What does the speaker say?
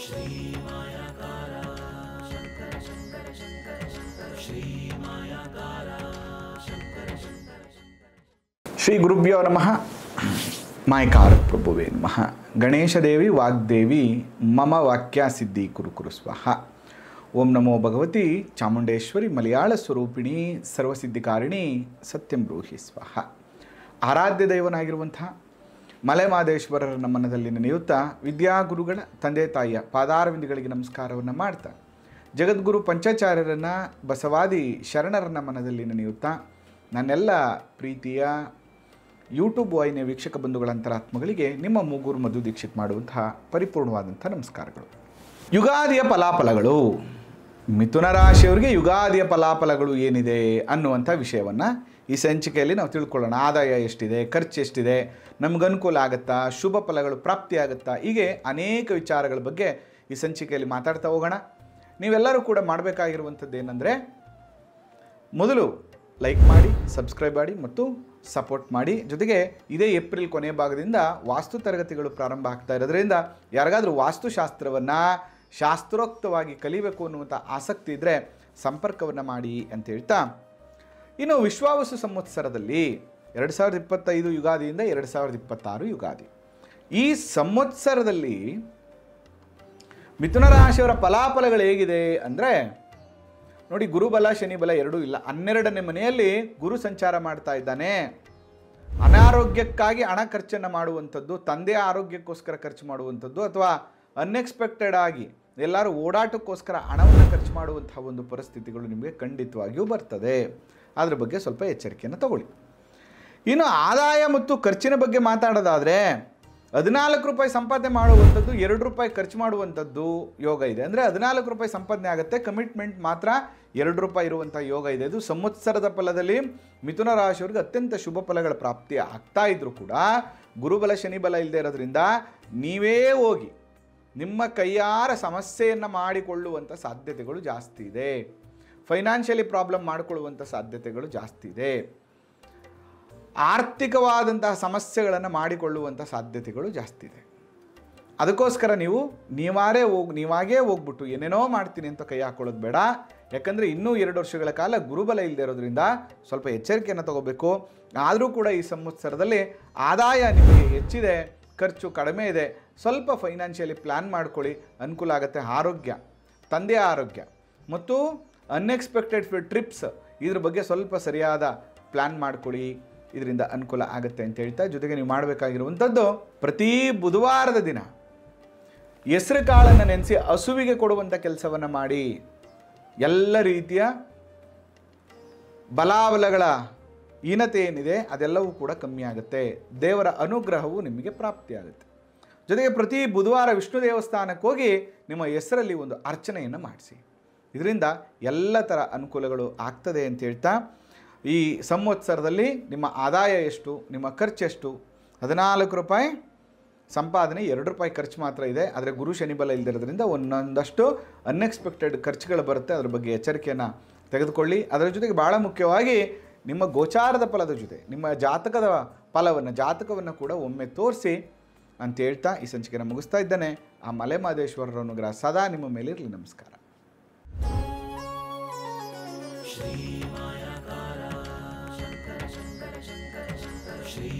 श्री मायाकार शंकर शंकर शंकर शंकर श्री मायाकार शंकर शंकर शंकर ಶ್ರೀ ಗುರುಭ್ಯೋ ನಮಃ. ಮಾಯಕಾರ ಪ್ರಭುವೇ ನಮಃ. ಗಣೇಶ ದೇವಿ ವಾಗ್ದೇವಿ ಮಮ ವಾಕ್ಯ ಸಿದ್ಧಿ ಕುರು ಕುರು ಸ್ವಹ. ಓಂ ನಮೋ ಭಗವತಿ ಚಾಮುಂಡೇಶ್ವರಿ ಮಲಯಾಳ ಸ್ವರೂಪಿಣಿ ಸರ್ವಸಿದ್ಧಿಕಾರಿಣಿ ಸತ್ಯಂ ಬ್ರೂಹಿ ಸ್ವಹ. ಆರಾಧ್ಯ ದೈವನಾಗಿರುವಂಥ ಮಲೆಮಹದೇಶ್ವರರ ಮನದಲ್ಲಿ ನೆನೆಯುತ್ತಾ ವಿದ್ಯಾಗುರುಗಳ ತಂದೆ ತಾಯಿಯ ಪಾದಾರವಿಂದಗಳಿಗೆ ನಮಸ್ಕಾರವನ್ನು ಮಾಡ್ತಾ ಜಗದ್ಗುರು ಪಂಚಾಚಾರ್ಯರನ್ನು ಬಸವಾದಿ ಶರಣರನ್ನ ಮನದಲ್ಲಿ ನೆನೆಯುತ್ತಾ ನನ್ನೆಲ್ಲ ಪ್ರೀತಿಯ ಯೂಟ್ಯೂಬ್ ವಾಹಿನಿಯ ವೀಕ್ಷಕ ಬಂಧುಗಳ ಅಂತರಾತ್ಮಗಳಿಗೆ ನಿಮ್ಮ ಮೂಗೂರು ಮಧು ದೀಕ್ಷಿತ್ ಮಾಡುವಂತಹ ಪರಿಪೂರ್ಣವಾದಂಥ ನಮಸ್ಕಾರಗಳು. ಯುಗಾದಿಯ ಫಲಾಫಲಗಳು, ಮಿಥುನ ರಾಶಿಯವರಿಗೆ ಯುಗಾದಿಯ ಫಲಾಫಲಗಳು ಏನಿದೆ ಅನ್ನುವಂಥ ವಿಷಯವನ್ನು ಈ ಸಂಚಿಕೆಯಲ್ಲಿ ನಾವು ತಿಳ್ಕೊಳ್ಳೋಣ. ಆದಾಯ ಎಷ್ಟಿದೆ, ಖರ್ಚು ಎಷ್ಟಿದೆ, ನಮ್ಗೆ ಅನುಕೂಲ ಆಗುತ್ತಾ, ಶುಭ ಫಲಗಳು ಪ್ರಾಪ್ತಿಯಾಗುತ್ತಾ, ಹೀಗೆ ಅನೇಕ ವಿಚಾರಗಳ ಬಗ್ಗೆ ಈ ಸಂಚಿಕೆಯಲ್ಲಿ ಮಾತಾಡ್ತಾ ಹೋಗೋಣ. ನೀವೆಲ್ಲರೂ ಕೂಡ ಮಾಡಬೇಕಾಗಿರುವಂಥದ್ದು ಏನಂದರೆ, ಮೊದಲು ಲೈಕ್ ಮಾಡಿ, ಸಬ್ಸ್ಕ್ರೈಬ್ ಮಾಡಿ ಮತ್ತು ಸಪೋರ್ಟ್ ಮಾಡಿ. ಜೊತೆಗೆ ಇದೇ ಏಪ್ರಿಲ್ ಕೊನೆಯ ಭಾಗದಿಂದ ವಾಸ್ತು ತರಗತಿಗಳು ಪ್ರಾರಂಭ ಆಗ್ತಾ ಇರೋದ್ರಿಂದ ಯಾರಿಗಾದರೂ ವಾಸ್ತುಶಾಸ್ತ್ರವನ್ನು ಶಾಸ್ತ್ರೋಕ್ತವಾಗಿ ಕಲಿಬೇಕು ಅನ್ನುವಂಥ ಆಸಕ್ತಿ ಇದ್ದರೆ ಸಂಪರ್ಕವನ್ನು ಮಾಡಿ ಅಂತ ಹೇಳ್ತಾ, ಇನ್ನು ವಿಶ್ವಾವಸು ಸಂವತ್ಸರದಲ್ಲಿ 2025 ಯುಗಾದಿಯಿಂದ 2026 ಯುಗಾದಿ, ಈ ಸಂವತ್ಸರದಲ್ಲಿ ಮಿಥುನ ರಾಶಿಯವರ ಫಲಾಫಲಗಳು ಹೇಗಿದೆ ಅಂದರೆ ನೋಡಿ, ಗುರುಬಲ ಶನಿಬಲ ಎರಡೂ ಇಲ್ಲ. 12ನೇ ಮನೆಯಲ್ಲಿ ಗುರು ಸಂಚಾರ ಮಾಡ್ತಾ ಇದ್ದಾನೆ. ಅನಾರೋಗ್ಯಕ್ಕಾಗಿ ಹಣ ಖರ್ಚನ್ನು ಮಾಡುವಂಥದ್ದು, ತಂದೆಯ ಆರೋಗ್ಯಕ್ಕೋಸ್ಕರ ಖರ್ಚು ಮಾಡುವಂಥದ್ದು, ಅಥವಾ ಅನ್ಎಕ್ಸ್ಪೆಕ್ಟೆಡ್ ಆಗಿ ಎಲ್ಲರೂ ಓಡಾಟಕ್ಕೋಸ್ಕರ ಹಣವನ್ನು ಖರ್ಚು ಮಾಡುವಂತಹ ಒಂದು ಪರಿಸ್ಥಿತಿಗಳು ನಿಮಗೆ ಖಂಡಿತವಾಗಿಯೂ ಬರ್ತದೆ. ಅದರ ಬಗ್ಗೆ ಸ್ವಲ್ಪ ಎಚ್ಚರಿಕೆಯನ್ನು ತಗೊಳ್ಳಿ. ಇನ್ನು ಆದಾಯ ಮತ್ತು ಖರ್ಚಿನ ಬಗ್ಗೆ ಮಾತಾಡೋದಾದರೆ 14 ರೂಪಾಯಿ ಸಂಪಾದನೆ ಮಾಡುವಂಥದ್ದು, 2 ರೂಪಾಯಿ ಖರ್ಚು ಮಾಡುವಂಥದ್ದು ಯೋಗ ಇದೆ. ಅಂದರೆ 14 ರೂಪಾಯಿ ಸಂಪಾದನೆ ಆಗುತ್ತೆ, ಕಮಿಟ್ಮೆಂಟ್ ಮಾತ್ರ 2 ರೂಪಾಯಿ ಇರುವಂಥ ಯೋಗ ಇದೆ. ಇದು ಸಂವತ್ಸರದ ಫಲದಲ್ಲಿ ಮಿಥುನ ರಾಶಿಯವರಿಗೆ ಅತ್ಯಂತ ಶುಭ ಫಲಗಳ ಪ್ರಾಪ್ತಿ ಆಗ್ತಾ ಇದ್ರೂ ಕೂಡ ಗುರುಬಲ ಶನಿಬಲ ಇಲ್ಲದೆ ಇರೋದ್ರಿಂದ ನೀವೇ ಹೋಗಿ ನಿಮ್ಮ ಕೈಯಾರ ಸಮಸ್ಯೆಯನ್ನು ಮಾಡಿಕೊಳ್ಳುವಂಥ ಸಾಧ್ಯತೆಗಳು ಜಾಸ್ತಿ ಇದೆ. ಫೈನಾನ್ಷಿಯಲಿ ಪ್ರಾಬ್ಲಮ್ ಮಾಡಿಕೊಳ್ಳುವಂಥ ಸಾಧ್ಯತೆಗಳು ಜಾಸ್ತಿ ಇದೆ. ಆರ್ಥಿಕವಾದಂತಹ ಸಮಸ್ಯೆಗಳನ್ನು ಮಾಡಿಕೊಳ್ಳುವಂಥ ಸಾಧ್ಯತೆಗಳು ಜಾಸ್ತಿ ಇದೆ. ಅದಕ್ಕೋಸ್ಕರ ನೀವಾಗೇ ಹೋಗ್ಬಿಟ್ಟು ಏನೇನೋ ಮಾಡ್ತೀನಿ ಅಂತ ಕೈ ಹಾಕೊಳ್ಳೋದು ಬೇಡ. ಯಾಕಂದರೆ ಇನ್ನೂ 2 ವರ್ಷಗಳ ಕಾಲ ಗುರುಬಲ ಇಲ್ಲದೆ ಇರೋದ್ರಿಂದ ಸ್ವಲ್ಪ ಎಚ್ಚರಿಕೆಯನ್ನು ತಗೋಬೇಕು. ಆದರೂ ಕೂಡ ಈ ಸಂವತ್ಸರದಲ್ಲಿ ಆದಾಯ ನಿಮಗೆ ಹೆಚ್ಚಿದೆ, ಖರ್ಚು ಕಡಿಮೆ ಇದೆ. ಸ್ವಲ್ಪ ಫೈನಾನ್ಷಿಯಲಿ ಪ್ಲ್ಯಾನ್ ಮಾಡ್ಕೊಳ್ಳಿ, ಅನುಕೂಲ ಆಗುತ್ತೆ. ಆರೋಗ್ಯ, ತಂದೆಯ ಆರೋಗ್ಯ ಮತ್ತು ಅನ್ಎಕ್ಸ್ಪೆಕ್ಟೆಡ್ ಟ್ರಿಪ್ಸ್, ಇದ್ರ ಬಗ್ಗೆ ಸ್ವಲ್ಪ ಸರಿಯಾದ ಪ್ಲ್ಯಾನ್ ಮಾಡ್ಕೊಳ್ಳಿ, ಇದರಿಂದ ಅನುಕೂಲ ಆಗುತ್ತೆ ಅಂತ ಹೇಳ್ತಾ, ಜೊತೆಗೆ ನೀವು ಮಾಡಬೇಕಾಗಿರುವಂಥದ್ದು ಪ್ರತಿ ಬುಧವಾರದ ದಿನ ಹೆಸರು ಕಾಳನ್ನು ನೆನೆಸಿ ಹಸುವಿಗೆ ಕೊಡುವಂಥ ಕೆಲಸವನ್ನು ಮಾಡಿ. ಎಲ್ಲ ರೀತಿಯ ಬಲಾಬಲಗಳ ಹೀನತೆ ಏನಿದೆ ಅದೆಲ್ಲವೂ ಕೂಡ ಕಮ್ಮಿ ಆಗುತ್ತೆ. ದೇವರ ಅನುಗ್ರಹವು ನಿಮಗೆ ಪ್ರಾಪ್ತಿಯಾಗುತ್ತೆ. ಜೊತೆಗೆ ಪ್ರತಿ ಬುಧವಾರ ವಿಷ್ಣು ದೇವಸ್ಥಾನಕ್ಕೆ ಹೋಗಿ ನಿಮ್ಮ ಹೆಸರಲ್ಲಿ ಒಂದು ಅರ್ಚನೆಯನ್ನು ಮಾಡಿಸಿ. ಇದರಿಂದ ಎಲ್ಲ ಥರ ಅನುಕೂಲಗಳು ಆಗ್ತದೆ ಅಂತ ಹೇಳ್ತಾ, ಈ ಸಂವತ್ಸರದಲ್ಲಿ ನಿಮ್ಮ ಆದಾಯ ಎಷ್ಟು, ನಿಮ್ಮ ಖರ್ಚು ಎಷ್ಟು, 14 ರೂಪಾಯಿ ಸಂಪಾದನೆ, 2 ರೂಪಾಯಿ ಖರ್ಚು ಮಾತ್ರ ಇದೆ. ಆದರೆ ಗುರು ಶನಿಬಲ ಇಲ್ದಿರೋದ್ರಿಂದ ಒಂದೊಂದಷ್ಟು ಅನ್ಎಕ್ಸ್ಪೆಕ್ಟೆಡ್ ಖರ್ಚುಗಳು ಬರುತ್ತೆ. ಅದ್ರ ಬಗ್ಗೆ ಎಚ್ಚರಿಕೆಯನ್ನು ತೆಗೆದುಕೊಳ್ಳಿ. ಅದರ ಜೊತೆಗೆ ಭಾಳ ಮುಖ್ಯವಾಗಿ ನಿಮ್ಮ ಗೋಚಾರದ ಫಲದ ಜೊತೆ ನಿಮ್ಮ ಜಾತಕವನ್ನು ಕೂಡ ಒಮ್ಮೆ ತೋರಿಸಿ ಅಂತ ಹೇಳ್ತಾ ಈ ಸಂಚಿಕೆಯನ್ನು ಮುಗಿಸ್ತಾ ಇದ್ದೇನೆ. ಆ ಮಲೆಮಹದೇಶ್ವರರ ಅನುಗ್ರಹ ಸದಾ ನಿಮ್ಮ ಮೇಲಿರಲಿ. ನಮಸ್ಕಾರ. श्री मायाकार शंकर शंकर शंकर शंकर श्री